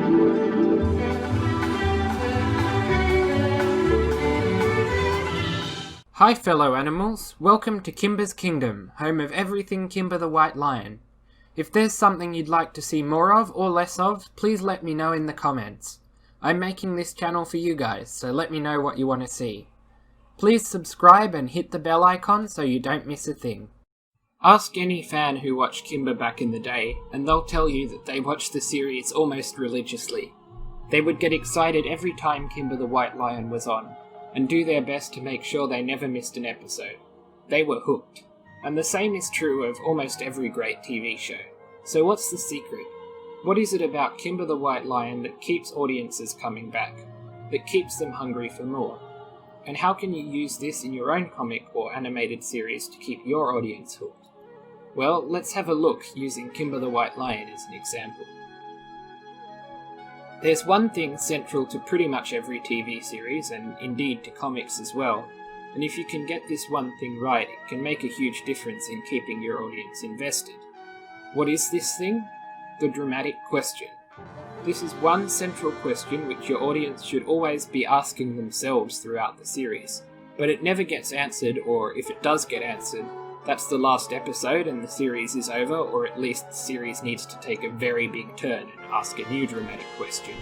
Hi fellow animals, welcome to Kimba's Kingdom, home of everything Kimba the White Lion. If there's something you'd like to see more of or less of, please let me know in the comments. I'm making this channel for you guys, so let me know what you want to see. Please subscribe and hit the bell icon so you don't miss a thing. Ask any fan who watched Kimba back in the day, and they'll tell you that they watched the series almost religiously. They would get excited every time Kimba the White Lion was on, and do their best to make sure they never missed an episode. They were hooked. And the same is true of almost every great TV show. So what's the secret? What is it about Kimba the White Lion that keeps audiences coming back? That keeps them hungry for more? And how can you use this in your own comic or animated series to keep your audience hooked? Well, let's have a look using Kimba the White Lion as an example. There's one thing central to pretty much every TV series, and indeed to comics as well, and if you can get this one thing right, it can make a huge difference in keeping your audience invested. What is this thing? The dramatic question. This is one central question which your audience should always be asking themselves throughout the series, but it never gets answered, or if it does get answered, that's the last episode and the series is over, or at least the series needs to take a very big turn and ask a new dramatic question.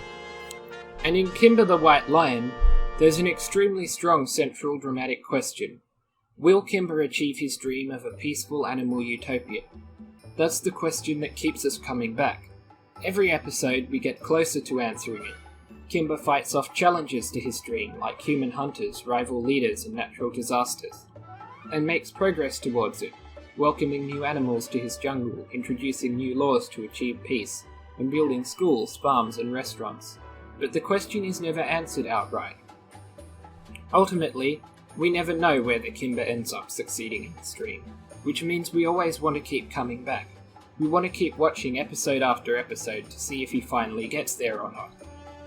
And in Kimba the White Lion, there's an extremely strong central dramatic question. Will Kimba achieve his dream of a peaceful animal utopia? That's the question that keeps us coming back. Every episode we get closer to answering it. Kimba fights off challenges to his dream, like human hunters, rival leaders and natural disasters, and makes progress towards it, welcoming new animals to his jungle, introducing new laws to achieve peace, and building schools, farms and restaurants. But the question is never answered outright. Ultimately, we never know whether Kimba ends up succeeding in his dream, which means we always want to keep coming back. We want to keep watching episode after episode to see if he finally gets there or not.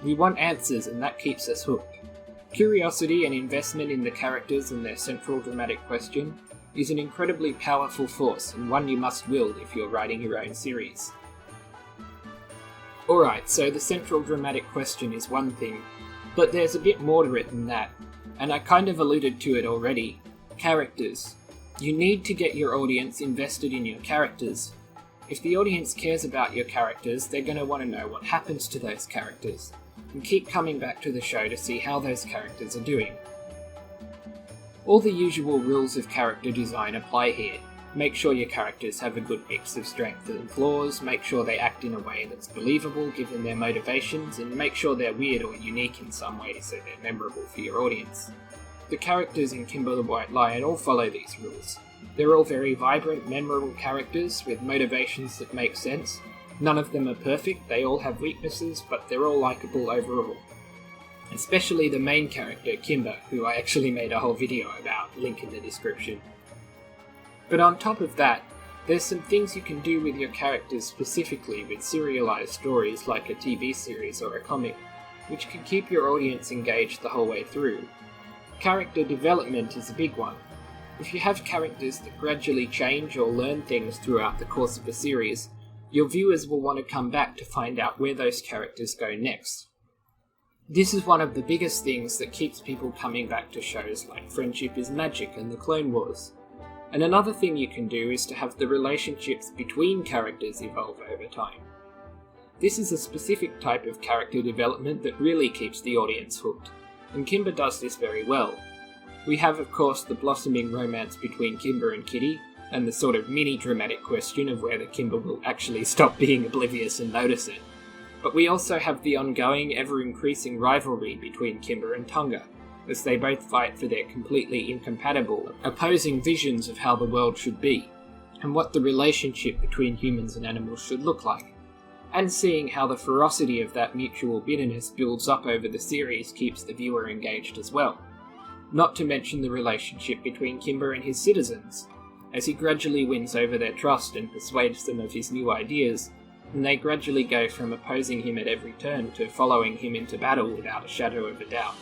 We want answers, and that keeps us hooked. Curiosity and investment in the characters and their central dramatic question is an incredibly powerful force, and one you must wield if you're writing your own series. Alright, so the central dramatic question is one thing, but there's a bit more to it than that, and I kind of alluded to it already. Characters. You need to get your audience invested in your characters. If the audience cares about your characters, they're going to want to know what happens to those characters, and keep coming back to the show to see how those characters are doing. All the usual rules of character design apply here. Make sure your characters have a good mix of strengths and flaws, make sure they act in a way that's believable given their motivations, and make sure they're weird or unique in some way so they're memorable for your audience. The characters in Kimba the White Lion all follow these rules. They're all very vibrant, memorable characters with motivations that make sense. None of them are perfect, they all have weaknesses, but they're all likeable overall. Especially the main character, Kimba, who I actually made a whole video about, link in the description. But on top of that, there's some things you can do with your characters specifically with serialized stories like a TV series or a comic, which can keep your audience engaged the whole way through. Character development is a big one. If you have characters that gradually change or learn things throughout the course of a series, your viewers will want to come back to find out where those characters go next. This is one of the biggest things that keeps people coming back to shows like Friendship is Magic and the Clone Wars. And another thing you can do is to have the relationships between characters evolve over time. This is a specific type of character development that really keeps the audience hooked, and Kimba does this very well. We have, of course, the blossoming romance between Kimba and Kitty, and the sort of mini-dramatic question of whether Kimba will actually stop being oblivious and notice it. But we also have the ongoing, ever-increasing rivalry between Kimba and Tonga, as they both fight for their completely incompatible, opposing visions of how the world should be, and what the relationship between humans and animals should look like. And seeing how the ferocity of that mutual bitterness builds up over the series keeps the viewer engaged as well. Not to mention the relationship between Kimba and his citizens, as he gradually wins over their trust and persuades them of his new ideas, and they gradually go from opposing him at every turn to following him into battle without a shadow of a doubt.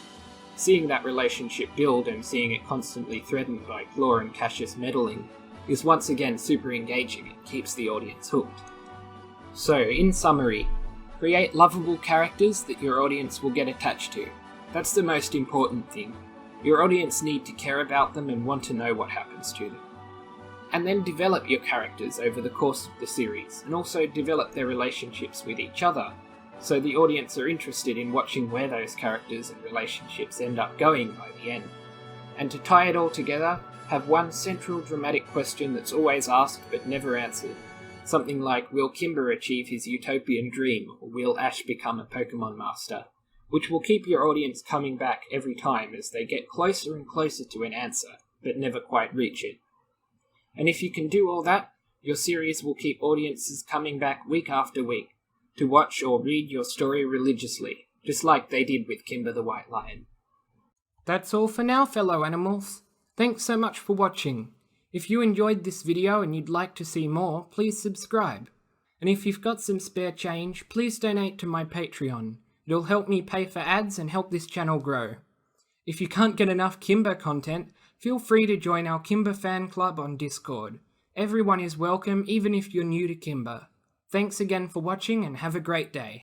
Seeing that relationship build and seeing it constantly threatened by Claw and Cassius meddling is once again super engaging and keeps the audience hooked. So, in summary, Create lovable characters that your audience will get attached to. That's the most important thing. Your audience need to care about them and want to know what happens to them. And then develop your characters over the course of the series, and also develop their relationships with each other, so the audience are interested in watching where those characters and relationships end up going by the end. And to tie it all together, have one central dramatic question that's always asked but never answered. Something like, will Kimba achieve his utopian dream, or will Ash become a Pokemon master? Which will keep your audience coming back every time as they get closer and closer to an answer, but never quite reach it. And if you can do all that, your series will keep audiences coming back week after week to watch or read your story religiously, just like they did with Kimba the White Lion. That's all for now, fellow animals. Thanks so much for watching. If you enjoyed this video and you'd like to see more, please subscribe. And if you've got some spare change, please donate to my Patreon. It'll help me pay for ads and help this channel grow. If you can't get enough Kimba content, feel free to join our Kimba fan club on Discord. Everyone is welcome, even if you're new to Kimba. Thanks again for watching and have a great day.